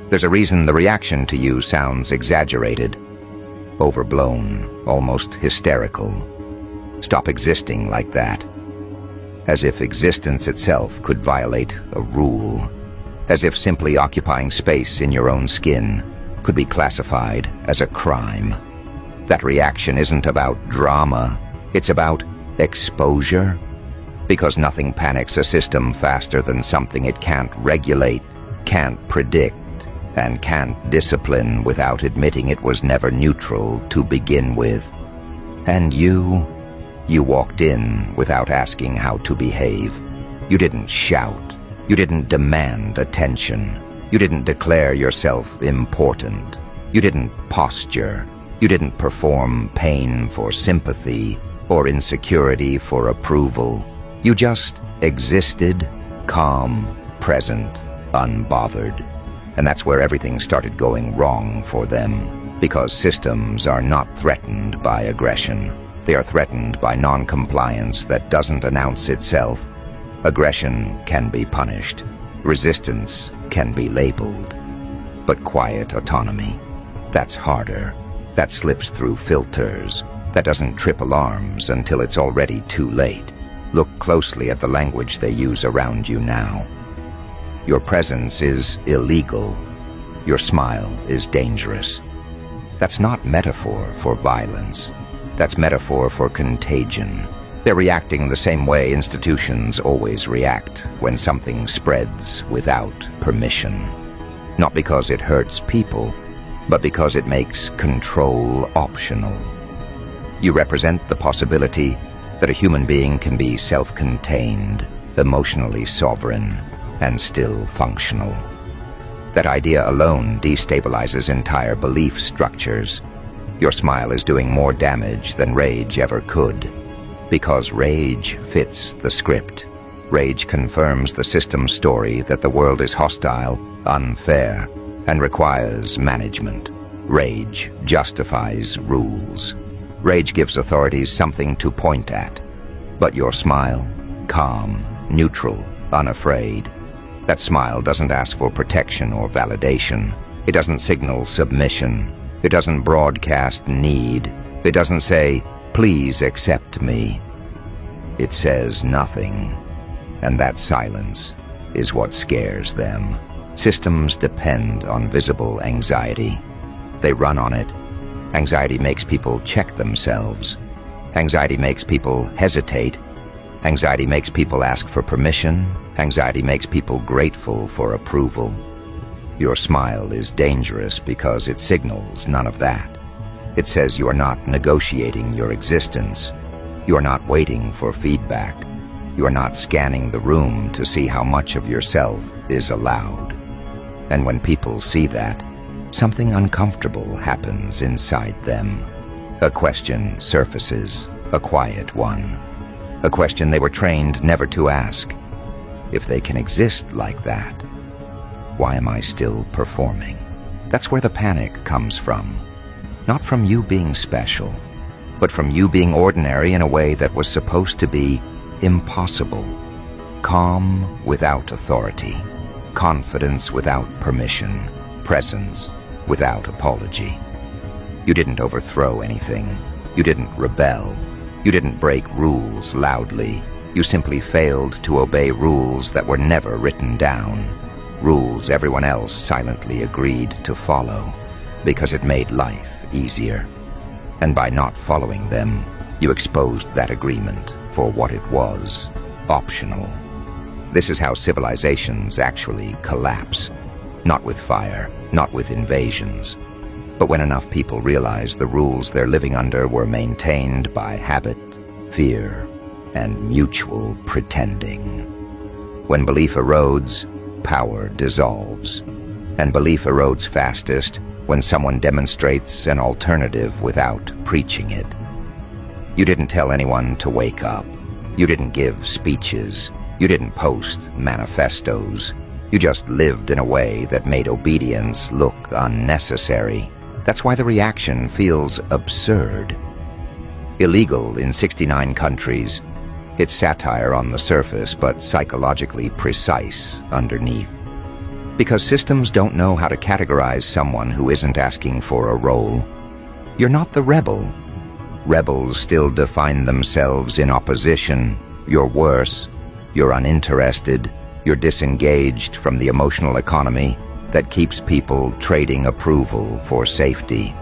There's a reason the reaction to you sounds exaggerated, overblown, almost hysterical. Stop existing like that. As if existence itself could violate a rule. As if simply occupying space in your own skin could be classified as a crime. That reaction isn't about drama, it's about exposure. Because nothing panics a system faster than something it can't regulate, can't predict, and can't discipline without admitting it was never neutral to begin with. And you walked in without asking how to behave. You didn't shout. You didn't demand attention. You didn't declare yourself important. You didn't posture. You didn't perform pain for sympathy or insecurity for approval. You just existed, calm, present, unbothered. And that's where everything started going wrong for them, because systems are not threatened by aggression. They are threatened by non-compliance that doesn't announce itself. Aggression can be punished. Resistance can be labeled. But quiet autonomy, that's harder. That slips through filters. That doesn't trip alarms until it's already too late. Look closely at the language they use around you now. Your presence is illegal. Your smile is dangerous. That's not metaphor for violence. That's metaphor for contagion. They're reacting the same way institutions always react when something spreads without permission. Not because it hurts people, but because it makes control optional. You represent the possibility that a human being can be self-contained, emotionally sovereign, and still functional. That idea alone destabilizes entire belief structures. Your smile is doing more damage than rage ever could, because rage fits the script. Rage confirms the system story that the world is hostile, unfair, and requires management. Rage justifies rules. Rage gives authorities something to point at. But your smile, calm, neutral, unafraid. That smile doesn't ask for protection or validation. It doesn't signal submission. It doesn't broadcast need. It doesn't say, please accept me. It says nothing. And that silence is what scares them. Systems depend on visible anxiety. They run on it. Anxiety makes people check themselves. Anxiety makes people hesitate. Anxiety makes people ask for permission. Anxiety makes people grateful for approval. Your smile is dangerous because it signals none of that. It says you are not negotiating your existence. You are not waiting for feedback. You are not scanning the room to see how much of yourself is allowed. And when people see that, something uncomfortable happens inside them. A question surfaces, a quiet one. A question they were trained never to ask. If they can exist like that, why am I still performing? That's where the panic comes from. Not from you being special, but from you being ordinary in a way that was supposed to be impossible. Calm without authority. Confidence without permission. Presence without apology. You didn't overthrow anything. You didn't rebel. You didn't break rules loudly. You simply failed to obey rules that were never written down. Rules everyone else silently agreed to follow because it made life easier. And by not following them, you exposed that agreement for what it was, optional. This is how civilizations actually collapse. Not with fire, not with invasions, but when enough people realize the rules they're living under were maintained by habit, fear, and mutual pretending. When belief erodes, power dissolves. And belief erodes fastest when someone demonstrates an alternative without preaching it. You didn't tell anyone to wake up. You didn't give speeches. You didn't post manifestos. You just lived in a way that made obedience look unnecessary. That's why the reaction feels absurd. Illegal in 69 countries, it's satire on the surface, but psychologically precise underneath. Because systems don't know how to categorize someone who isn't asking for a role. You're not the rebel. Rebels still define themselves in opposition. You're worse. You're uninterested. You're disengaged from the emotional economy that keeps people trading approval for safety.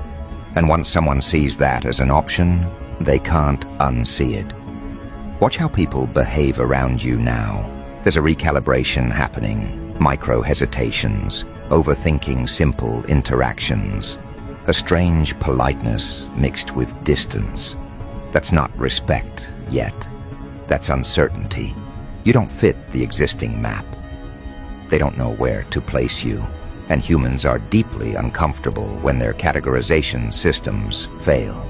And once someone sees that as an option, they can't unsee it. Watch how people behave around you now. There's a recalibration happening, micro-hesitations, overthinking simple interactions, a strange politeness mixed with distance. That's not respect yet. That's uncertainty. You don't fit the existing map. They don't know where to place you, and humans are deeply uncomfortable when their categorization systems fail.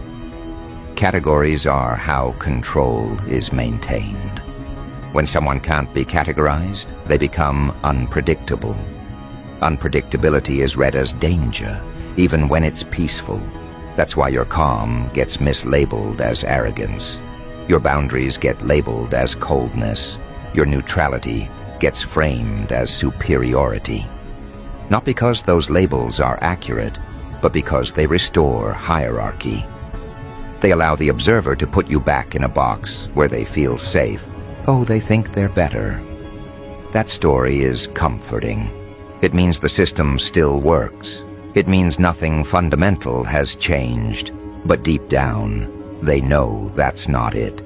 Categories are how control is maintained. When someone can't be categorized, they become unpredictable. Unpredictability is read as danger, even when it's peaceful. That's why your calm gets mislabeled as arrogance. Your boundaries get labeled as coldness. Your neutrality gets framed as superiority. Not because those labels are accurate, but because they restore hierarchy. They allow the observer to put you back in a box where they feel safe. Oh, they think they're better. That story is comforting. It means the system still works. It means nothing fundamental has changed. But deep down, they know that's not it.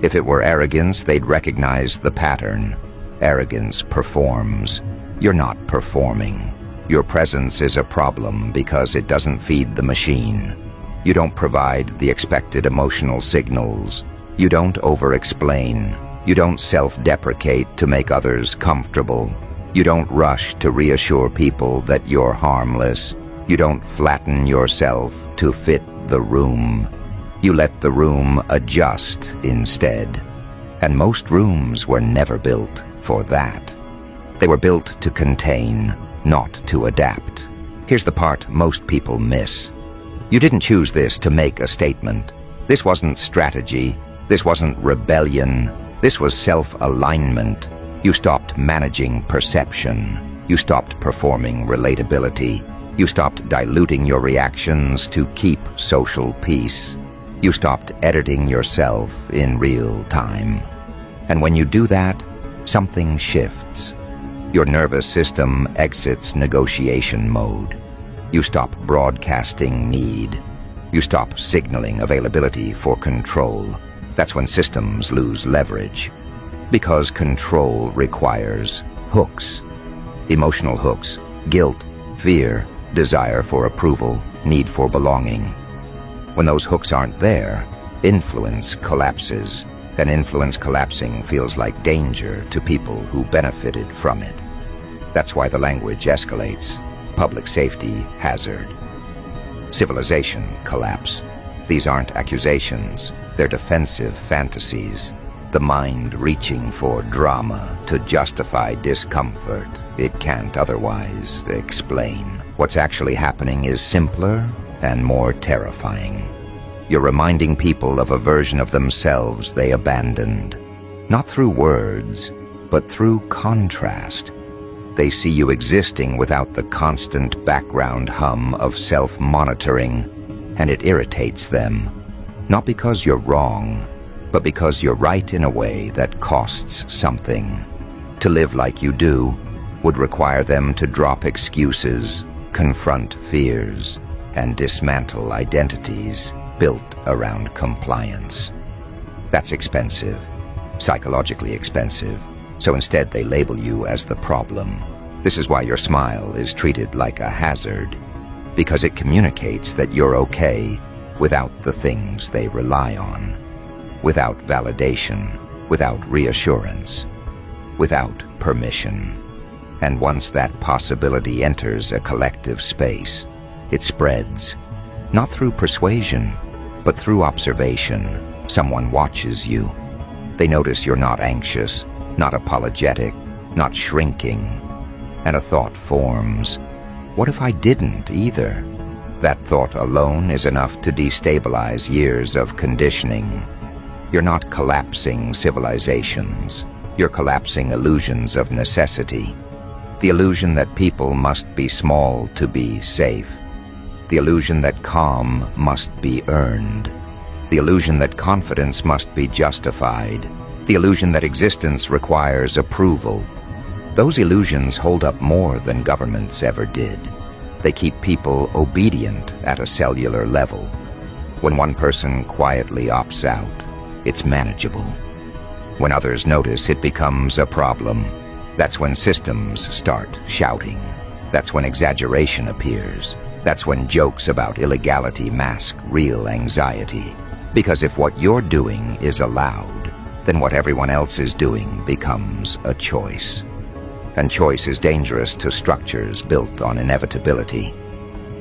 If it were arrogance, they'd recognize the pattern. Arrogance performs. You're not performing. Your presence is a problem because it doesn't feed the machine. You don't provide the expected emotional signals. You don't over-explain. You don't self-deprecate to make others comfortable. You don't rush to reassure people that you're harmless. You don't flatten yourself to fit the room. You let the room adjust instead. And most rooms were never built for that. They were built to contain, not to adapt. Here's the part most people miss. You didn't choose this to make a statement. This wasn't strategy. This wasn't rebellion. This was self-alignment. You stopped managing perception. You stopped performing relatability. You stopped diluting your reactions to keep social peace. You stopped editing yourself in real time. And when you do that, something shifts. Your nervous system exits negotiation mode. You stop broadcasting need. You stop signaling availability for control. That's when systems lose leverage. Because control requires hooks. Emotional hooks, guilt, fear, desire for approval, need for belonging. When those hooks aren't there, influence collapses. And influence collapsing feels like danger to people who benefited from it. That's why the language escalates. Public safety hazard. Civilization collapse. These aren't accusations. They're defensive fantasies. The mind reaching for drama to justify discomfort it can't otherwise explain. What's actually happening is simpler and more terrifying. You're reminding people of a version of themselves they abandoned. Not through words, but through contrast. They see you existing without the constant background hum of self-monitoring, and it irritates them. Not because you're wrong, but because you're right in a way that costs something. To live like you do would require them to drop excuses, confront fears, and dismantle identities built around compliance. That's expensive, psychologically expensive. So instead they label you as the problem. This is why your smile is treated like a hazard, because it communicates that you're okay without the things they rely on, without validation, without reassurance, without permission. And once that possibility enters a collective space, it spreads, not through persuasion, but through observation. Someone watches you. They notice you're not anxious, not apologetic, not shrinking. And a thought forms. What if I didn't either? That thought alone is enough to destabilize years of conditioning. You're not collapsing civilizations. You're collapsing illusions of necessity. The illusion that people must be small to be safe. The illusion that calm must be earned. The illusion that confidence must be justified. The illusion that existence requires approval. Those illusions hold up more than governments ever did. They keep people obedient at a cellular level. When one person quietly opts out, it's manageable. When others notice, it becomes a problem. That's when systems start shouting. That's when exaggeration appears. That's when jokes about illegality mask real anxiety. Because if what you're doing is allowed, then what everyone else is doing becomes a choice. And choice is dangerous to structures built on inevitability.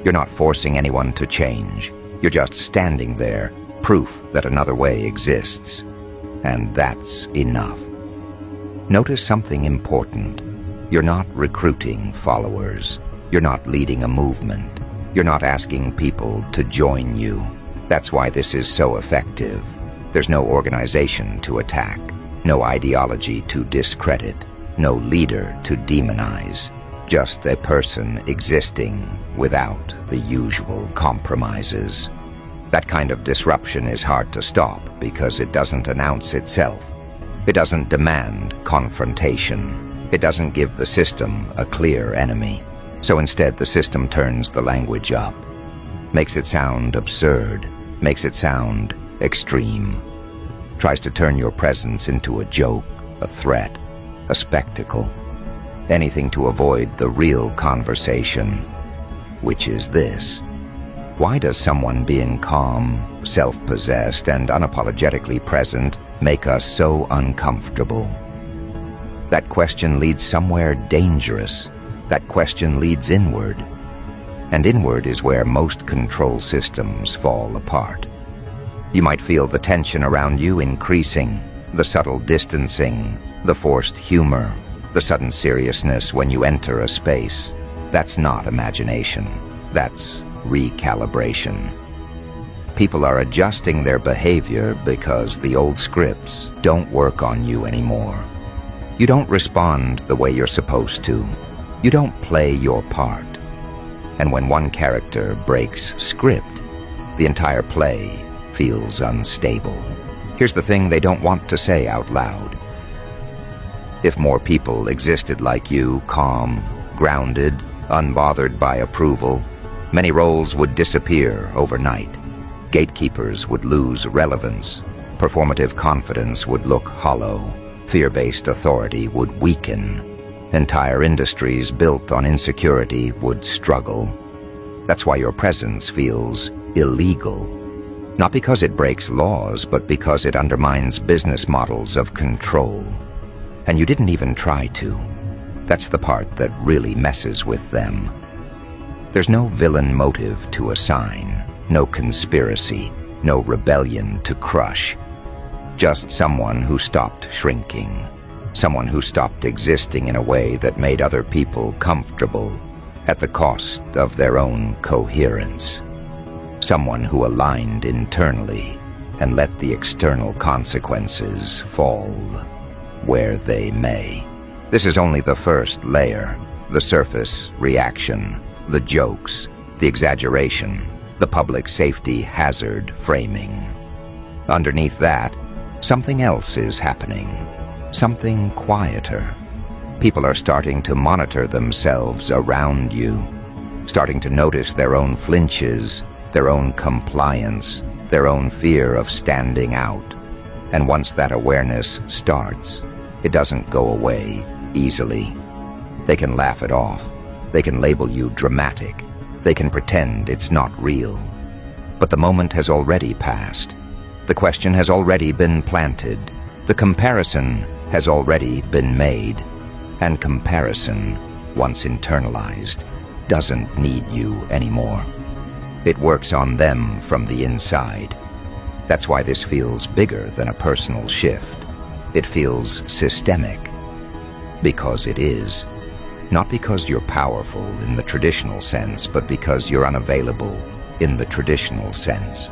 You're not forcing anyone to change. You're just standing there, proof that another way exists. And that's enough. Notice something important. You're not recruiting followers. You're not leading a movement. You're not asking people to join you. That's why this is so effective. There's no organization to attack, no ideology to discredit, no leader to demonize, just a person existing without the usual compromises. That kind of disruption is hard to stop because it doesn't announce itself. It doesn't demand confrontation. It doesn't give the system a clear enemy. So instead, the system turns the language up, makes it sound absurd, makes it sound extreme, tries to turn your presence into a joke, a threat, a spectacle, anything to avoid the real conversation, which is this. Why does someone being calm, self-possessed, and unapologetically present make us so uncomfortable? That question leads somewhere dangerous. That question leads inward. And inward is where most control systems fall apart. You might feel the tension around you increasing, the subtle distancing, the forced humor, the sudden seriousness when you enter a space. That's not imagination. That's recalibration. People are adjusting their behavior because the old scripts don't work on you anymore. You don't respond the way you're supposed to. You don't play your part. And when one character breaks script, the entire play feels unstable. Here's the thing they don't want to say out loud. If more people existed like you, calm, grounded, unbothered by approval, many roles would disappear overnight. Gatekeepers would lose relevance. Performative confidence would look hollow. Fear-based authority would weaken. Entire industries built on insecurity would struggle. That's why your presence feels illegal. Not because it breaks laws, but because it undermines business models of control. And you didn't even try to. That's the part that really messes with them. There's no villain motive to assign, no conspiracy, no rebellion to crush. Just someone who stopped shrinking. Someone who stopped existing in a way that made other people comfortable at the cost of their own coherence. Someone who aligned internally and let the external consequences fall where they may. This is only the first layer, the surface reaction, the jokes, the exaggeration, the public safety hazard framing. Underneath that, something else is happening, something quieter. People are starting to monitor themselves around you, starting to notice their own flinches, their own compliance, their own fear of standing out. And once that awareness starts, it doesn't go away easily. They can laugh it off. They can label you dramatic. They can pretend it's not real. But the moment has already passed. The question has already been planted. The comparison has already been made. And comparison, once internalized, doesn't need you anymore. It works on them from the inside. That's why this feels bigger than a personal shift. It feels systemic. Because it is. Not because you're powerful in the traditional sense, but because you're unavailable in the traditional sense.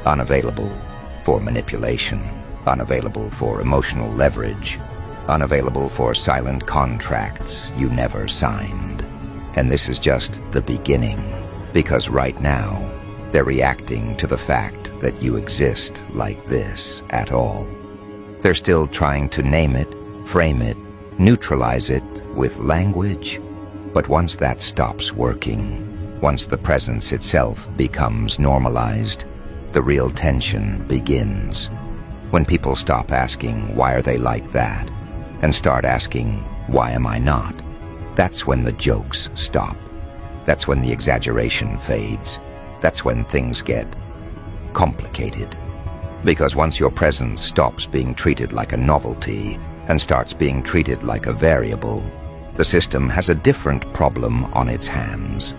Unavailable for manipulation. Unavailable for emotional leverage. unavailable for silent contracts you never signed. And this is just the beginning, because right now, they're reacting to the fact that you exist like this at all. They're still trying to name it, frame it, neutralize it with language. But once that stops working, once the presence itself becomes normalized, the real tension begins. When people stop asking, why are they like that? And start asking, why am I not? That's when the jokes stop. That's when the exaggeration fades. That's when things get complicated. Because once your presence stops being treated like a novelty and starts being treated like a variable, the system has a different problem on its hands,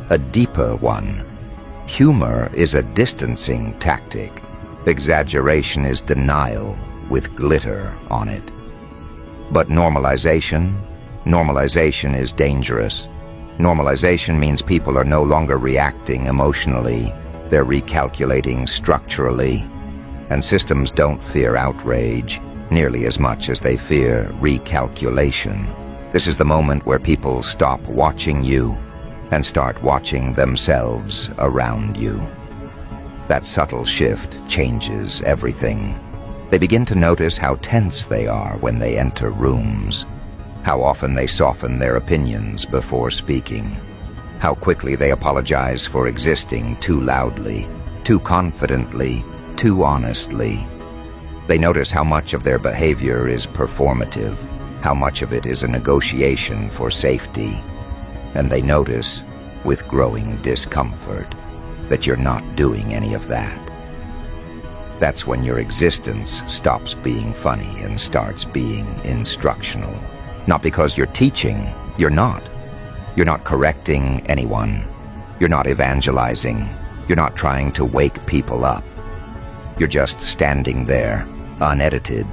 a deeper one. Humor is a distancing tactic. Exaggeration is denial with glitter on it. But normalization is dangerous. Normalization means people are no longer reacting emotionally, they're recalculating structurally. And systems don't fear outrage nearly as much as they fear recalculation. This is the moment where people stop watching you and start watching themselves around you. That subtle shift changes everything. They begin to notice how tense they are when they enter rooms, how often they soften their opinions before speaking, how quickly they apologize for existing too loudly, too confidently, too honestly. They notice how much of their behavior is performative, how much of it is a negotiation for safety. And they notice, with growing discomfort, that you're not doing any of that. That's when your existence stops being funny and starts being instructional. Not because you're teaching, you're not. You're not correcting anyone. You're not evangelizing. You're not trying to wake people up. You're just standing there, unedited,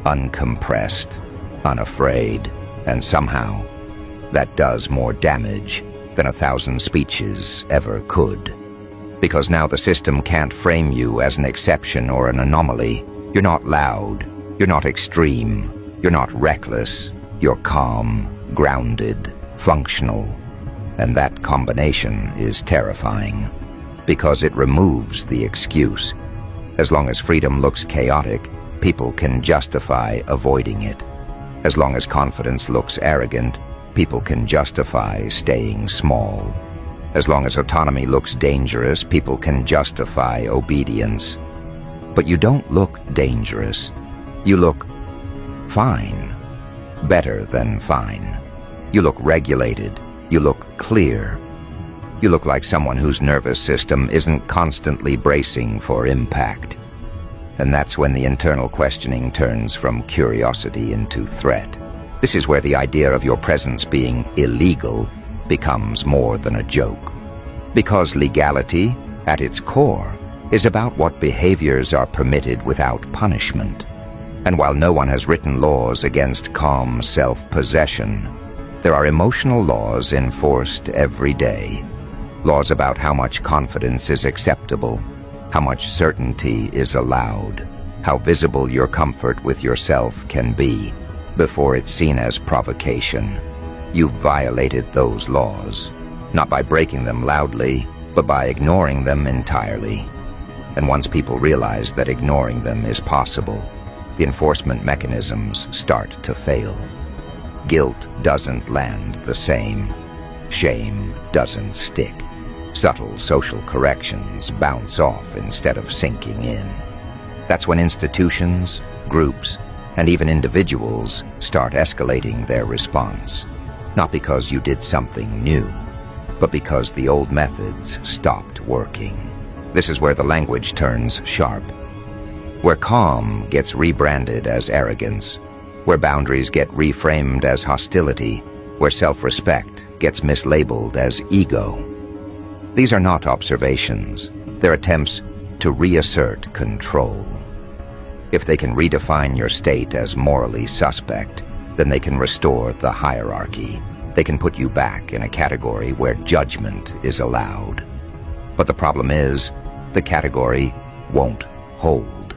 uncompressed, unafraid, and somehow that does more damage than 1,000 speeches ever could. Because now the system can't frame you as an exception or an anomaly. You're not loud, you're not extreme, you're not reckless, you're calm, grounded, functional. And that combination is terrifying, because it removes the excuse. As long as freedom looks chaotic, people can justify avoiding it. As long as confidence looks arrogant, people can justify staying small. As long as autonomy looks dangerous, people can justify obedience. But you don't look dangerous. You look fine. Better than fine. You look regulated. You look clear. You look like someone whose nervous system isn't constantly bracing for impact. And that's when the internal questioning turns from curiosity into threat. This is where the idea of your presence being illegal becomes more than a joke. Because legality, at its core, is about what behaviors are permitted without punishment. And while no one has written laws against calm self-possession, there are emotional laws enforced every day. Laws about how much confidence is acceptable, how much certainty is allowed, how visible your comfort with yourself can be before it's seen as provocation. You've violated those laws, not by breaking them loudly, but by ignoring them entirely. And once people realize that ignoring them is possible, the enforcement mechanisms start to fail. Guilt doesn't land the same. Shame doesn't stick. Subtle social corrections bounce off instead of sinking in. That's when institutions, groups, and even individuals start escalating their response. Not because you did something new, but because the old methods stopped working. This is where the language turns sharp. Where calm gets rebranded as arrogance. Where boundaries get reframed as hostility. Where self-respect gets mislabeled as ego. These are not observations. They're attempts to reassert control. If they can redefine your state as morally suspect, then they can restore the hierarchy. They can put you back in a category where judgment is allowed. But the problem is, the category won't hold.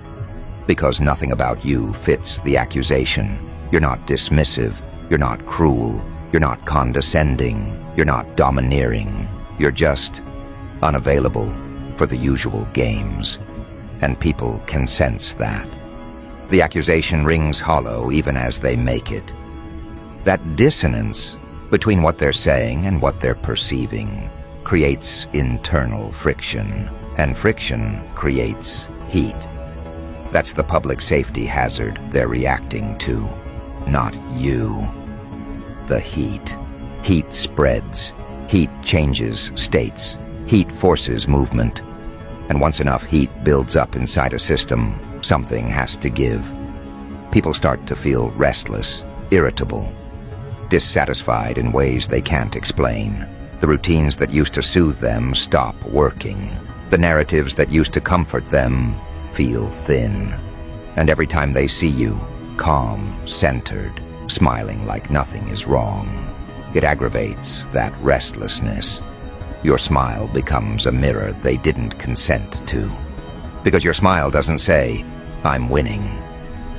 Because nothing about you fits the accusation. You're not dismissive. You're not cruel. You're not condescending. You're not domineering. You're just unavailable for the usual games. And people can sense that. The accusation rings hollow even as they make it. That dissonance between what they're saying and what they're perceiving creates internal friction, and friction creates heat. That's the public safety hazard they're reacting to, not you. The heat. Heat spreads. Heat changes states. Heat forces movement. And once enough heat builds up inside a system, something has to give. People start to feel restless, irritable, dissatisfied in ways they can't explain. The routines that used to soothe them stop working. The narratives that used to comfort them feel thin. And every time they see you, calm, centered, smiling like nothing is wrong, it aggravates that restlessness. Your smile becomes a mirror they didn't consent to. Because your smile doesn't say, "I'm winning."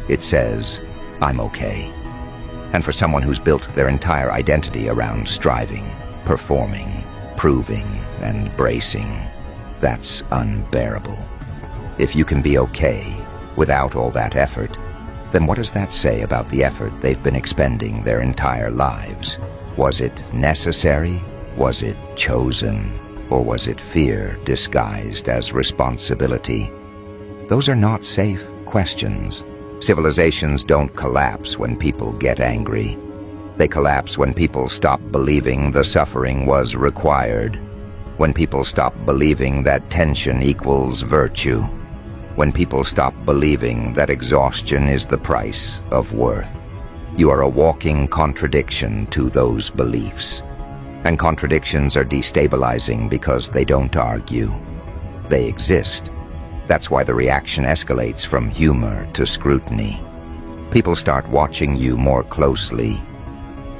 It says, "I'm okay." And for someone who's built their entire identity around striving, performing, proving, and bracing, that's unbearable. If you can be okay without all that effort, then what does that say about the effort they've been expending their entire lives? Was it necessary? Was it chosen? Or was it fear disguised as responsibility? Those are not safe questions. Civilizations don't collapse when people get angry. They collapse when people stop believing the suffering was required, when people stop believing that tension equals virtue, when people stop believing that exhaustion is the price of worth. You are a walking contradiction to those beliefs. And contradictions are destabilizing because they don't argue. They exist. That's why the reaction escalates from humor to scrutiny. People start watching you more closely,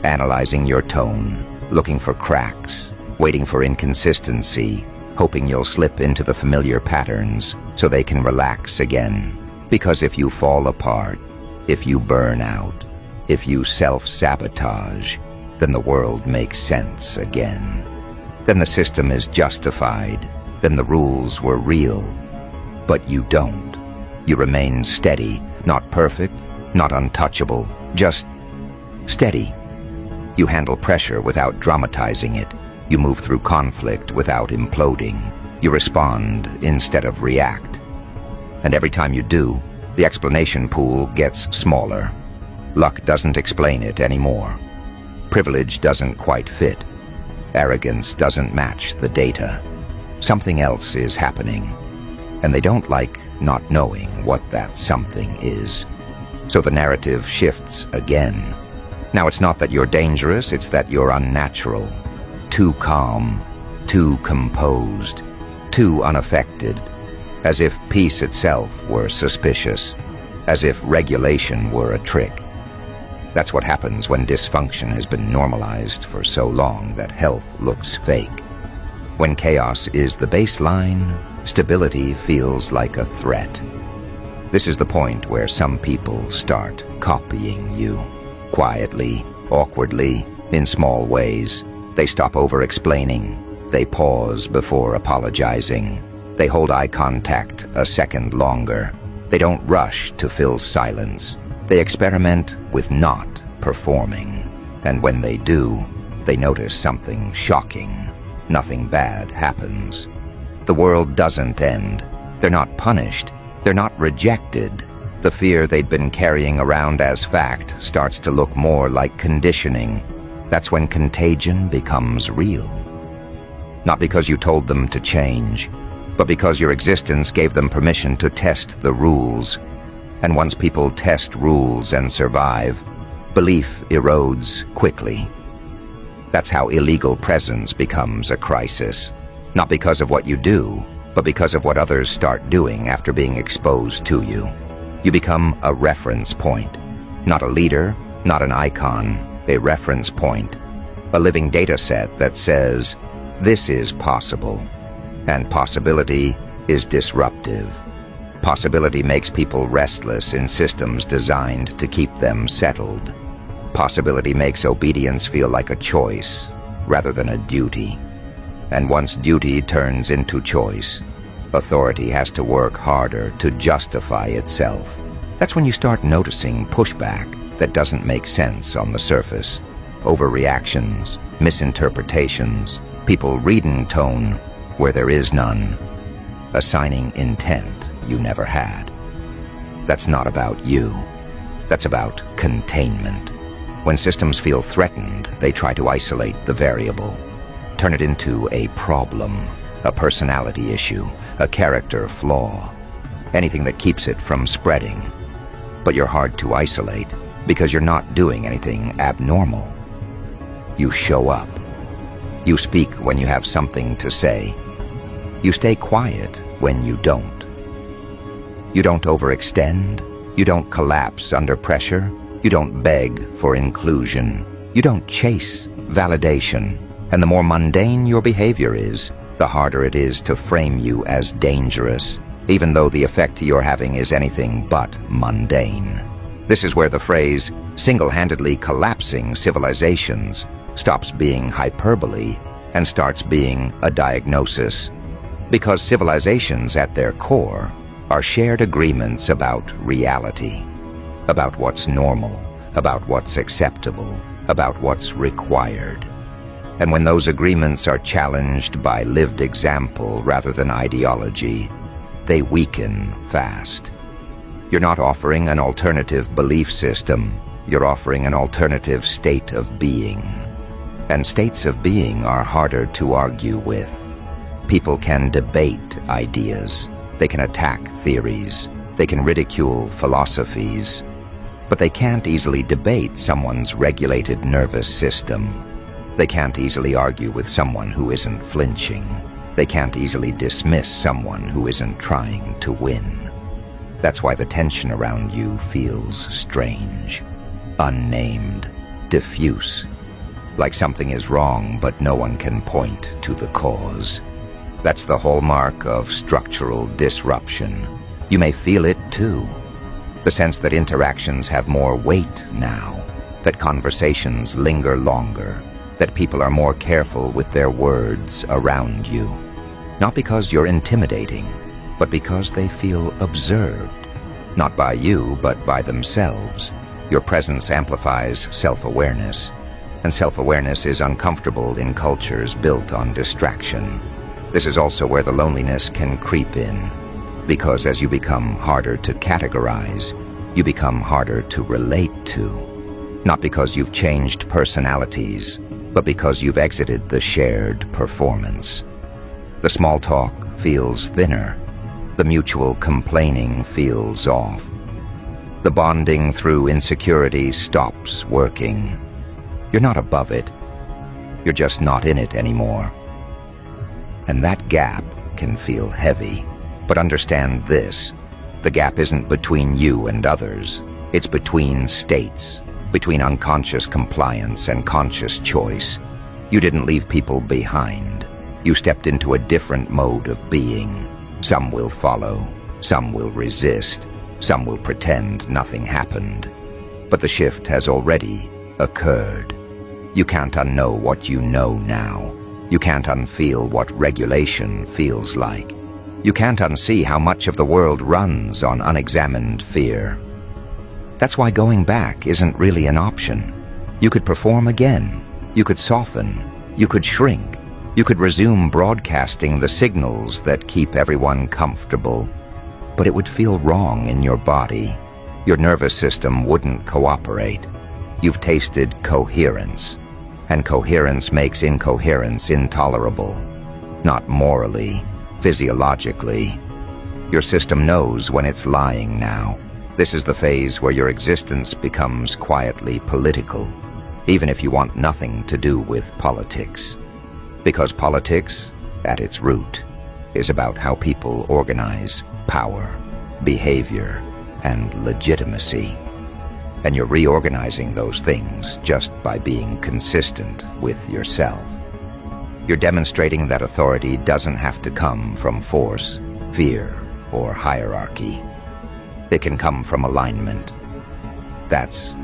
analyzing your tone, looking for cracks, waiting for inconsistency, hoping you'll slip into the familiar patterns so they can relax again. Because if you fall apart, if you burn out, if you self-sabotage, then the world makes sense again. Then the system is justified. Then the rules were real. But you don't. You remain steady, not perfect, not untouchable, just steady. You handle pressure without dramatizing it. You move through conflict without imploding. You respond instead of react. And every time you do, the explanation pool gets smaller. Luck doesn't explain it anymore. Privilege doesn't quite fit. Arrogance doesn't match the data. Something else is happening. And they don't like not knowing what that something is. So the narrative shifts again. Now it's not that you're dangerous, it's that you're unnatural. Too calm, too composed, too unaffected. As if peace itself were suspicious. As if regulation were a trick. That's what happens when dysfunction has been normalized for so long that health looks fake. When chaos is the baseline, stability feels like a threat. This is the point where some people start copying you. Quietly, awkwardly, in small ways. They stop over-explaining. They pause before apologizing. They hold eye contact a second longer. They don't rush to fill silence. They experiment with not performing. And when they do, they notice something shocking. Nothing bad happens. The world doesn't end. They're not punished. They're not rejected. The fear they'd been carrying around as fact starts to look more like conditioning. That's when contagion becomes real. Not because you told them to change, but because your existence gave them permission to test the rules. And once people test rules and survive, belief erodes quickly. That's how illegal presence becomes a crisis. Not because of what you do, but because of what others start doing after being exposed to you. You become a reference point. Not a leader, not an icon, a reference point. A living data set that says, this is possible. And possibility is disruptive. Possibility makes people restless in systems designed to keep them settled. Possibility makes obedience feel like a choice rather than a duty. And once duty turns into choice, authority has to work harder to justify itself. That's when you start noticing pushback that doesn't make sense on the surface. Overreactions, misinterpretations, people reading tone where there is none, assigning intent you never had. That's not about you. That's about containment. When systems feel threatened, they try to isolate the variable, turn it into a problem, a personality issue, a character flaw, anything that keeps it from spreading. But you're hard to isolate because you're not doing anything abnormal. You show up. You speak when you have something to say. You stay quiet when you don't. You don't overextend. You don't collapse under pressure. You don't beg for inclusion. You don't chase validation. And the more mundane your behavior is, the harder it is to frame you as dangerous, even though the effect you're having is anything but mundane. This is where the phrase, single-handedly collapsing civilizations, stops being hyperbole and starts being a diagnosis. Because civilizations at their core are shared agreements about reality, about what's normal, about what's acceptable, about what's required. And when those agreements are challenged by lived example rather than ideology, they weaken fast. You're not offering an alternative belief system, you're offering an alternative state of being. And states of being are harder to argue with. People can debate ideas, they can attack theories, they can ridicule philosophies, but they can't easily debate someone's regulated nervous system. They can't easily argue with someone who isn't flinching. They can't easily dismiss someone who isn't trying to win. That's why the tension around you feels strange, unnamed, diffuse, like something is wrong but no one can point to the cause. That's the hallmark of structural disruption. You may feel it too. The sense that interactions have more weight now, that conversations linger longer, that people are more careful with their words around you. Not because you're intimidating, but because they feel observed. Not by you, but by themselves. Your presence amplifies self-awareness, and self-awareness is uncomfortable in cultures built on distraction. This is also where the loneliness can creep in, because as you become harder to categorize, you become harder to relate to. Not because you've changed personalities, but because you've exited the shared performance. The small talk feels thinner. The mutual complaining feels off. The bonding through insecurity stops working. You're not above it. You're just not in it anymore. And that gap can feel heavy. But understand this, the gap isn't between you and others. It's between states, between unconscious compliance and conscious choice. You didn't leave people behind. You stepped into a different mode of being. Some will follow, some will resist, some will pretend nothing happened. But the shift has already occurred. You can't unknow what you know now. You can't unfeel what regulation feels like. You can't unsee how much of the world runs on unexamined fear. That's why going back isn't really an option. You could perform again. You could soften. You could shrink. You could resume broadcasting the signals that keep everyone comfortable. But it would feel wrong in your body. Your nervous system wouldn't cooperate. You've tasted coherence. And coherence makes incoherence intolerable. Not morally, physiologically. Your system knows when it's lying now. This is the phase where your existence becomes quietly political, even if you want nothing to do with politics. Because politics, at its root, is about how people organize power, behavior, and legitimacy. And you're reorganizing those things just by being consistent with yourself. You're demonstrating that authority doesn't have to come from force, fear, or hierarchy. It can come from alignment. That's